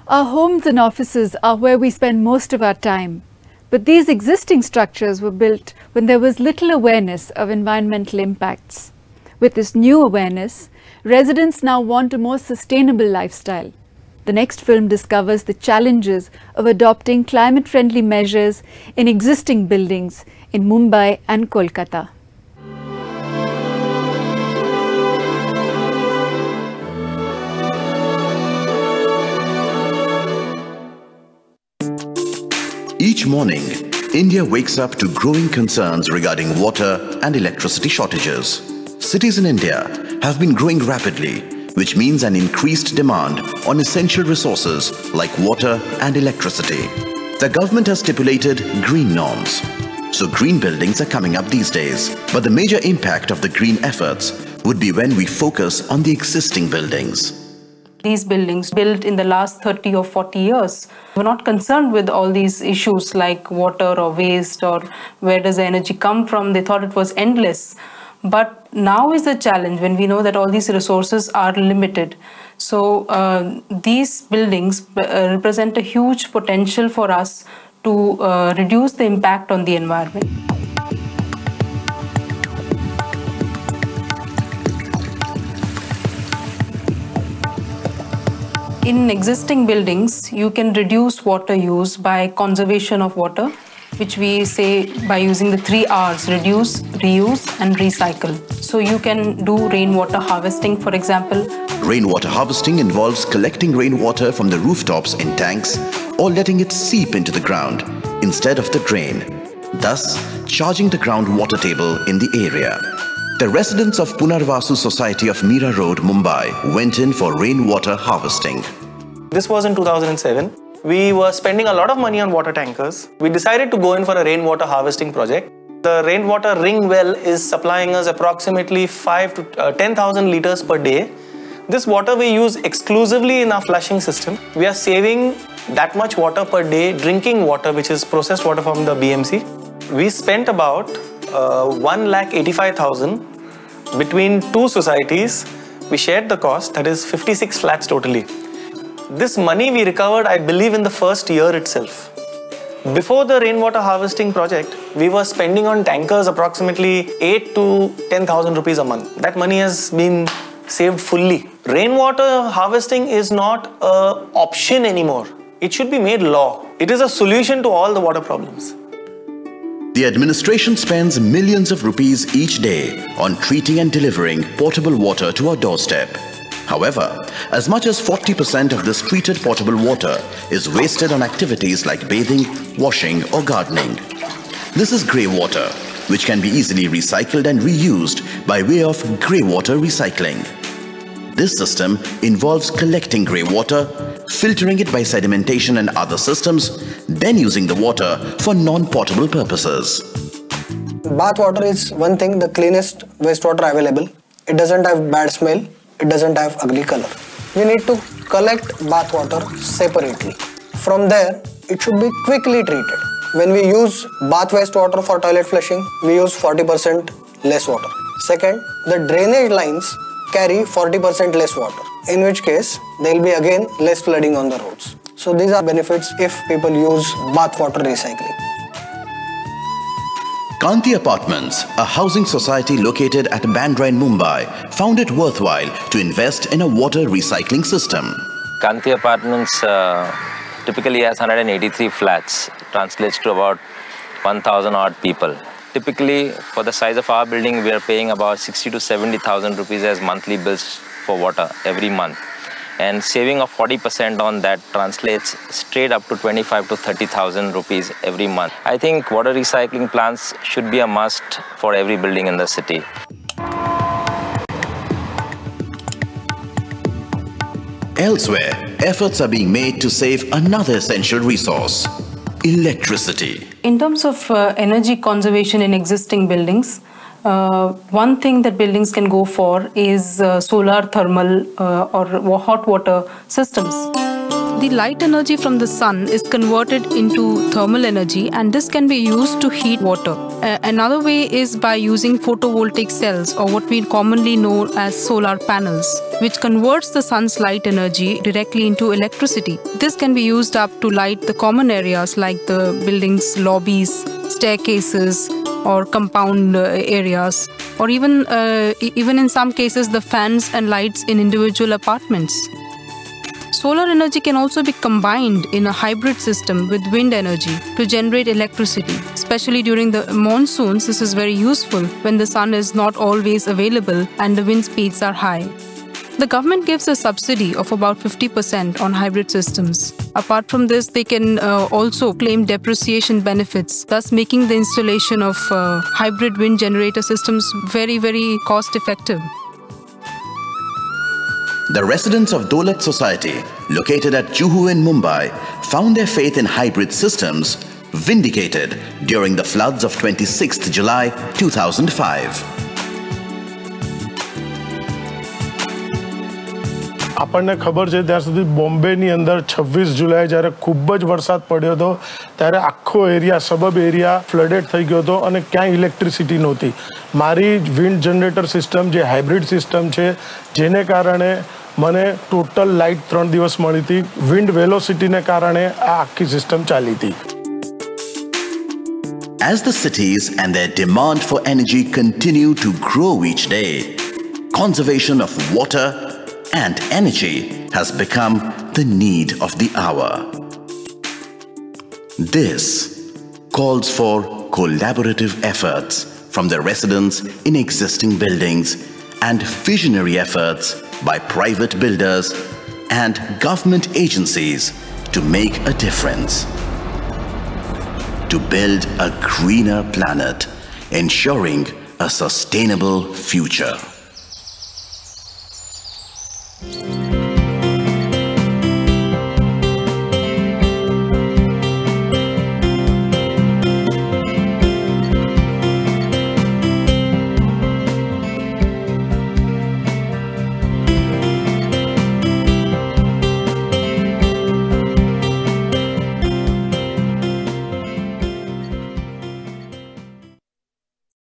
Our homes and offices are where we spend most of our time. But these existing structures were built when there was little awareness of environmental impacts. With this new awareness, residents now want a more sustainable lifestyle. The next film discovers the challenges of adopting climate-friendly measures in existing buildings in Mumbai and Kolkata. Each morning, India wakes up to growing concerns regarding water and electricity shortages. Cities in India have been growing rapidly, which means an increased demand on essential resources like water and electricity. The government has stipulated green norms. So green buildings are coming up these days. But the major impact of the green efforts would be when we focus on the existing buildings. These buildings built in the last 30 or 40 years were not concerned with all these issues like water or waste or where does the energy come from. They thought it was endless. But now is the challenge when we know that all these resources are limited. So these buildings represent a huge potential for us to reduce the impact on the environment. In existing buildings, you can reduce water use by conservation of water, which we say by using the 3 R's: reduce, reuse, and recycle. So you can do rainwater harvesting, for example. Rainwater harvesting involves collecting rainwater from the rooftops in tanks or letting it seep into the ground instead of the drain, thus charging the groundwater table in the area. The residents of Punarvasu Society of Mira Road, Mumbai went in for rainwater harvesting. This was in 2007. We were spending a lot of money on water tankers. We decided to go in for a rainwater harvesting project. The rainwater ring well is supplying us approximately 5 to 10,000 liters per day. This water we use exclusively in our flushing system. We are saving that much water per day, drinking water, which is processed water from the BMC. We spent about 1,85,000 between 2 societies. We shared the cost, that is 56 flats totally. This money we recovered, I believe, in the first year itself. Before the rainwater harvesting project, we were spending on tankers approximately 8 to 10,000 rupees a month. That money has been saved fully. Rainwater harvesting is not an option anymore. It should be made law. It is a solution to all the water problems. The administration spends millions of rupees each day on treating and delivering potable water to our doorstep. However, as much as 40% of this treated potable water is wasted on activities like bathing, washing or gardening. This is grey water, which can be easily recycled and reused by way of grey water recycling. This system involves collecting grey water, filtering it by sedimentation and other systems, then using the water for non-potable purposes. Bath water is one thing, the cleanest wastewater available. It doesn't have bad smell. It doesn't have ugly color. We need to collect bath water separately. From there, it should be quickly treated. When we use bath wastewater for toilet flushing, we use 40% less water. Second, the drainage lines carry 40% less water, in which case there will be again less flooding on the roads. So these are benefits if people use bath water recycling. Kanti Apartments, a housing society located at Bandra in Mumbai, found it worthwhile to invest in a water recycling system. Kanti Apartments typically has 183 flats, translates to about 1,000 odd people. Typically, for the size of our building, we are paying about 60 to 70,000 rupees as monthly bills for water every month. And saving of 40% on that translates straight up to 25 to 30,000 rupees every month. I think water recycling plants should be a must for every building in the city. Elsewhere, efforts are being made to save another essential resource: electricity. In terms of energy conservation in existing buildings, one thing that buildings can go for is solar thermal or hot water systems. The light energy from the sun is converted into thermal energy, and this can be used to heat water. Another way is by using photovoltaic cells, or what we commonly know as solar panels, which converts the sun's light energy directly into electricity. This can be used up to light the common areas like the buildings, lobbies, staircases, or compound areas, or even in some cases the fans and lights in individual apartments. Solar energy can also be combined in a hybrid system with wind energy to generate electricity. Especially during the monsoons, this is very useful when the sun is not always available and the wind speeds are high. The government gives a subsidy of about 50% on hybrid systems. Apart from this, they can also claim depreciation benefits, thus making the installation of hybrid wind generator systems very, very cost effective. The residents of Dolat Society, located at Juhu in Mumbai, found their faith in hybrid systems vindicated during the floods of 26th July 2005. આપણને ખબર છે ત્યાં સુધી બોમ્બેની અંદર 26 જુલાઈ જ્યારે ખૂબ જ વરસાદ પડ્યો હતો ત્યારે આખો એરિયા સબબ એરિયા ફ્લડેડ થઈ ગયો હતો અને ક્યાંય ઇલેક્ટ્રિસિટી નહોતી. મારી વિન્ડ જનરેટર સિસ્ટમ જે હાઇબ્રિડ સિસ્ટમ છે જેને કારણે મને ટોટલ લાઇટ 3 દિવસ મળી હતી. વિન્ડ વેલોસિટીને કારણે આ આખી સિસ્ટમ ચાલી હતી. As the cities and their demand for energy continue to grow each day, conservation of water and energy has become the need of the hour. This calls for collaborative efforts from the residents in existing buildings and visionary efforts by private builders and government agencies to make a difference. To build a greener planet, ensuring a sustainable future.